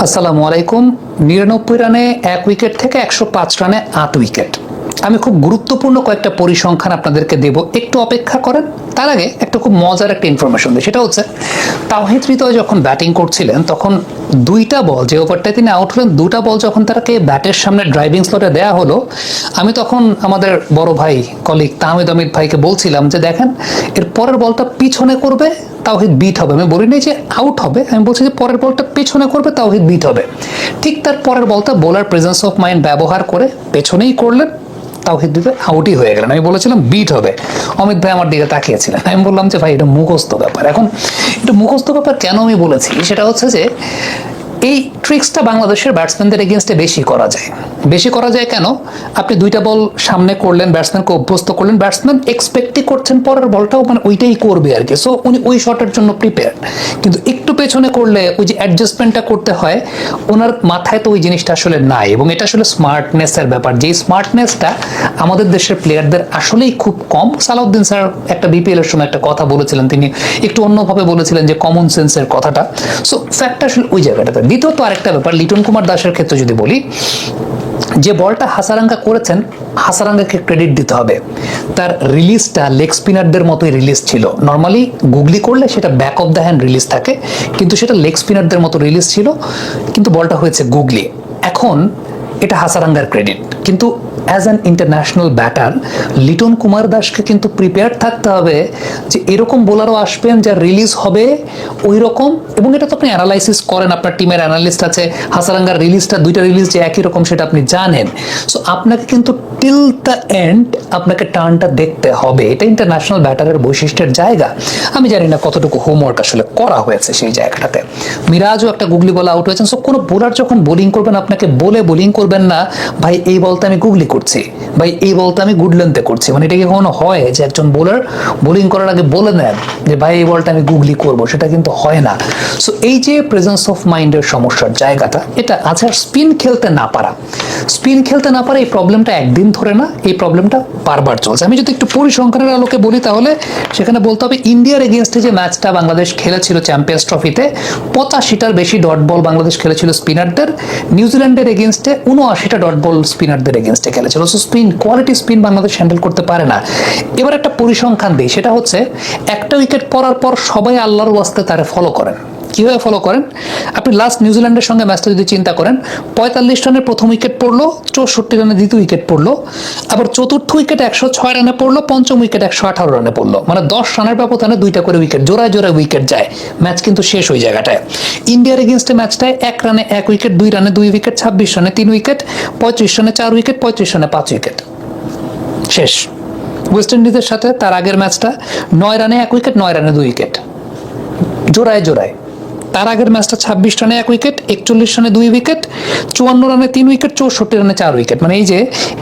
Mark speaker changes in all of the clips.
Speaker 1: আসসালামু আলাইকুম। 99 রানে 1 উইকেট থেকে 105 রানে 8 উইকেট। আমি খুব গুরুত্বপূর্ণ কয়েকটা পরিসংখ্যান আপনাদেরকে দেব, একটু অপেক্ষা করেন। তার আগে একটা খুব মজার একটা ইনফরমেশন দিই, সেটা হচ্ছে তাওহিদ হৃদয় যখন ব্যাটিং করছিলেন তখন দুইটা বল, যে ওভারটায় তিনি আউট হলেন, দুটা বল যখন তাকে ব্যাটের সামনে ড্রাইভিং স্লটে দেয়া হলো, আমি তখন আমাদের বড় ভাই কলিগ তাহমিদ অমিত ভাইকে বলছিলাম যে দেখেন, এর পরের বলটা পিছনে করবে, তাওহিদ বিট হবে। আমি বলিনি যে আউট হবে, আমি বলছি যে পরের বলটা পেছনে করবে, তাওহিদ বিট হবে। ঠিক তার পরের বলটা বোলার প্রেজেন্স অফ মাইন্ড ব্যবহার করে পেছনেই করলেন, তাওহিদ আউটই হয়ে গেলেন। আমি বলেছিলাম বিট হবে, অমিত ভাই আমার দিকে তাকিয়েছিলেন। আমি বললাম যে ভাই এটা মুখস্থ ব্যাপার। এখন এটা মুখস্থ ব্যাপার কেন আমি বলেছি, সেটা হচ্ছে যে এই ট্রিক্সটা বাংলাদেশের ব্যাটসম্যানদের এগেনস্টে বেশি করা যায়। বেশি করা যায় কেন? আপনি দুইটা বল সামনে করলেন, ব্যাটসম্যানকে অভ্যস্ত করলেন, ব্যাটসম্যান এক্সপেক্টই করছেন পরের বলটাও মানে ওইটাই করবে আর কি, সো উনি ওই শটের জন্য প্রিপেয়ার। কিন্তু একটু পেছনে করলে ওই যে অ্যাডজাস্টমেন্টটা করতে হয়, ওনার মাথায় তো ওই জিনিসটা আসলে নাই, এবং এটা আসলে স্মার্টনেসের ব্যাপার। যেই স্মার্টনেসটা আমাদের দেশের প্লেয়ারদের আসলেই খুব কম। সালাউদ্দিন স্যার একটা বিপিএল এর সময় একটা কথা বলেছিলেন, তিনি একটু অন্যভাবে বলেছিলেন যে কমন সেন্সের কথাটা। সো ফ্যাক্টটা আসলে ওই জায়গাটাতে। দ্বিতীয়ত আরেকটা ব্যাপার, লিটন কুমার দাসের ক্ষেত্রে যদি বলি, যে বলটা হাসারাঙ্গা করেছেন, হাসারাঙ্গাকে ক্রেডিট দিতে হবে। তার রিলিজটা লেগ স্পিনারদের মতোই রিলিজ ছিল। নর্মালি গুগলি করলে সেটা back of the hand release থাকে, কিন্তু সেটা লেগ স্পিনারদের মতো রিলিজ ছিল, কিন্তু বলটা হয়েছে গুগলি। এখন এটা হাসারাঙ্গার ক্রেডিট, কিন্তু as an international batter Liton Kumar দাসকে কিন্তু প্রিপেয়ার থাকতে হবে যে এরকম বোলারও আসবেন যা রিলিজ হবে ওই রকম। এবং এটা তো আপনি অ্যানালাইসিস করেন, আপনার টিমের অ্যানালিস্ট আছে, হাসারাঙ্গার রিলিজটা দুইটা রিলিজ যে একই রকম সেটা আপনি জানেন। সো আপনাকে কিন্তু টিল দ্য এন্ড আপনাকে টার্নটা দেখতে হবে। এটা ইন্টারন্যাশনাল ব্যাটারের বৈশিষ্ট্যের জায়গা। আমি জানি না কতটুকু হোমওয়ার্ক আসলে করা হয়েছে সেই জায়গাটাতে। মিরাজও একটা গুগলি বল আউট হয়েছেন। সো কোনো বোলার যখন বোলিং করবেন, আপনাকে বলে বোলিং করবেন না ভাই এই বলতে আমি গুগলি করছি, ভাই এই বলতে আমি গুড লেন্থে করছি। মানে এটা কি কখনো হয় যে একজন বোলার বোলিং করার আগে বলে নেন যে ভাই এই বলটা আমি গুগলি করবো? সেটা কিন্তু হয় না। সো এই যে প্রেজেন্স অফ মাইন্ডের সমস্যার জায়গাটা, এটা আছে। আর স্পিন খেলতে না পারা, স্পিন খেলতে না পারা এই প্রবলেমটা একদিন ধরে না, এই প্রবলেমটা বারবার চলছে। আমি যদি একটু পরিসংখ্যানের আলোকে বলি, তাহলে সেখানে বলতে হবে ইন্ডিয়ার এগেনস্টে যে ম্যাচটা বাংলাদেশ খেলেছিল চ্যাম্পিয়ন্স ট্রফিতে, 85টার বেশি ডট বল বাংলাদেশ খেলেছিল স্পিনারদের। নিউজিল্যান্ডের এগেনস্টে 79টা ডট বল স্পিনারদের এগেনস্টে খেলেছিল। So spin quality spin Bangladesh handle করতে পারে না। এবার একটা পরিসংখ্যান দিই, সেটা হচ্ছে একটা উইকেট পড়ার পর সবাই আল্লাহর ওয়াস্তে তারে ফলো করেন। কিভাবে ফলো করেন? আপনি লাস্ট নিউজিল্যান্ডের সঙ্গে ম্যাচটা যদি চিন্তা করেন, 45 রানে প্রথম উইকেট পড়লো, 64 রানে দ্বিতীয় উইকেট পড়লো, আবার চতুর্থ উইকেট 106 রানে পড়লো, পঞ্চম উইকেট 118 রানে পড়লো। মানে 10 রানের ব্যবধানে দুইটা করে উইকেট, জোড়ায় জোড়ায় উইকেট যায়, ম্যাচ কিন্তু শেষ ওই জায়গাটায়। ইন্ডিয়ার এগেনস্টে ম্যাচটায় 1 রানে 1 উইকেট, 2 রানে 2 উইকেট, 26 রানে 3 উইকেট, 35 রানে 4 উইকেট, 35 রানে 5 উইকেট, শেষ। ওয়েস্ট ইন্ডিজের সাথে তার আগের ম্যাচটা 9 রানে 1 উইকেট, 9 রানে 2 উইকেট, জোড়ায় জোড়ায়। তার আগের ম্যাচটা 26 রানে 1 উইকেট, 41 রানে 2 উইকেট, 54 রানে 3 উইকেট, 64 রানে 4 উইকেট। মানে এই যে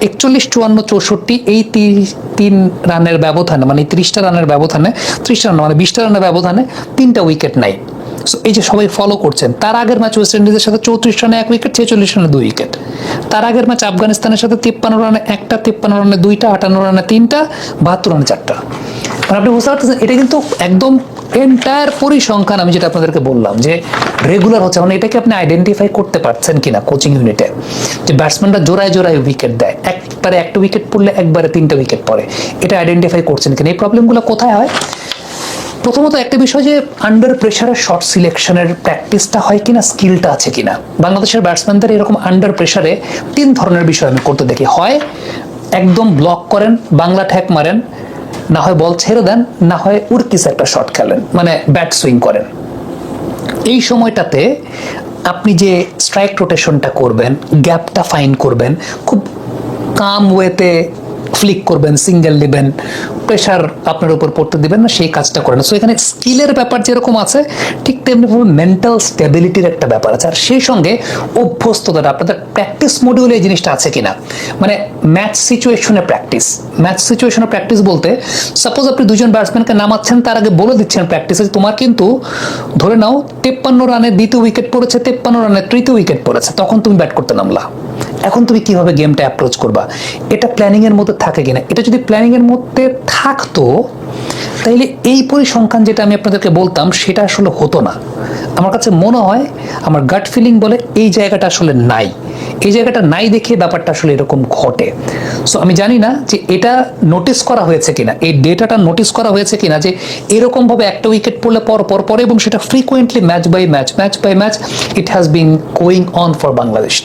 Speaker 1: 41, 54, 64, এই 3 রানের ব্যবধানে, মানে 30টা রানের ব্যবধানে, 30টা রান মানে 20টা রানের ব্যবধানে 3টা উইকেট নাই। সো এই যে সবাই ফলো করছেন। তার আগের ম্যাচ ওয়েস্ট ইন্ডিজের সাথে 34 রানে 1 উইকেট, 46 রানে 2 উইকেট। তার আগের ম্যাচ আফগানিস্তানের সাথে 53 রানে 1টা, 53 রানে 2টা, 58 রানে 3টা, 72 রানে 4টা। মানে আপনি বুঝতে পারতেছেন, এটা কিন্তু একদম এন্টায়ার পরিসংখ্যান আমি যেটা আপনাদেরকে বললাম যে রেগুলার হচ্ছে। মানে এটাকে আপনি আইডেন্টিফাই করতে পারছেন কিনা কোচিং ইউনিটে, যে ব্যাটসম্যানরা জোড়ায় জোড়ায় উইকেট দেয়, একবারে একটা উইকেট পড়লে একবারে 3টা উইকেট পড়ে, এটা আইডেন্টিফাই করছেন কিনা? এই প্রবলেমগুলো কোথায় হয়? প্রথমত একটা বিষয় যে আন্ডার প্রেশারে শর্ট সিলেকশনের প্র্যাকটিসটা হয় কিনা, স্কিলটা আছে কিনা। বাংলাদেশের ব্যাটসম্যানদের এরকম আন্ডার প্রেশারে 3 ধরনের বিষয় আমি করতে দেখি। হয় একদম ব্লক করেন, বাংলা ঠ্যাক মারেন, না হয় বল ছেড়ে দেন, না হয় উড়কিস একটা শট খেলেন, মানে ব্যাট সুইং করেন। এই সময়টাতে আপনি যে স্ট্রাইক রোটেশনটা করবেন, গ্যাপটা ফাইন করবেন, খুব কাম ওয়েতে ফ্লিক করবেন, সিঙ্গেল দিবেন, প্রেশার আপনার উপর পড়তে দিবেন না, সেই কাজটা করেন। সো এখানে স্কিলের ব্যাপার যেরকম আছে, ঠিক তেমনিভাবে মেন্টাল স্টেবিলিটির একটা ব্যাপার আছে। আর সেই সঙ্গে অভ্যস্ততাটা, আপনাদের প্র্যাকটিস মডিউলে এই জিনিসটা আছে কিনা, মানে ম্যাচ সিচুয়েশনে প্র্যাকটিস। ম্যাচ সিচুয়েশনে প্র্যাকটিস বলতে, সাপোজ আপনি দুজন ব্যাটসম্যানকে নামাচ্ছেন, তার আগে বলে দিচ্ছেন প্র্যাকটিসে তোমার কিন্তু ধরে নাও 53 রানে দ্বিতীয় উইকেট পড়েছে, 53 রানে তৃতীয় উইকেট পড়েছে, তখন তুমি ব্যাট করতে নামলা, এখন তুমি কিভাবে গেমটা অ্যাপ্রোচ করবা, এটা প্ল্যানিং এর মধ্যে থাকে কিনা। এটা যদি প্ল্যানিং এর মধ্যে থাকতো তাইলে এই পরিসংখ্যান যেটা আমি আপনাদেরকে বলতাম সেটা আসলে হতো না। আমার কাছে মনে হয়, আমার গাট ফিলিং বলে এই জায়গাটা আসলে নাই, এই জায়গাটা নাই দেখে ব্যাপারটা আসলে এরকম ঘটে। সো আমি জানি না যে এটা নোটিস করা হয়েছে কিনা, এই ডেটাটা নোটিস করা হয়েছে কিনা যে এরকমভাবে একটা উইকেট পড়লে পর এবং সেটা frequently match by match it has been going on for Bangladesh.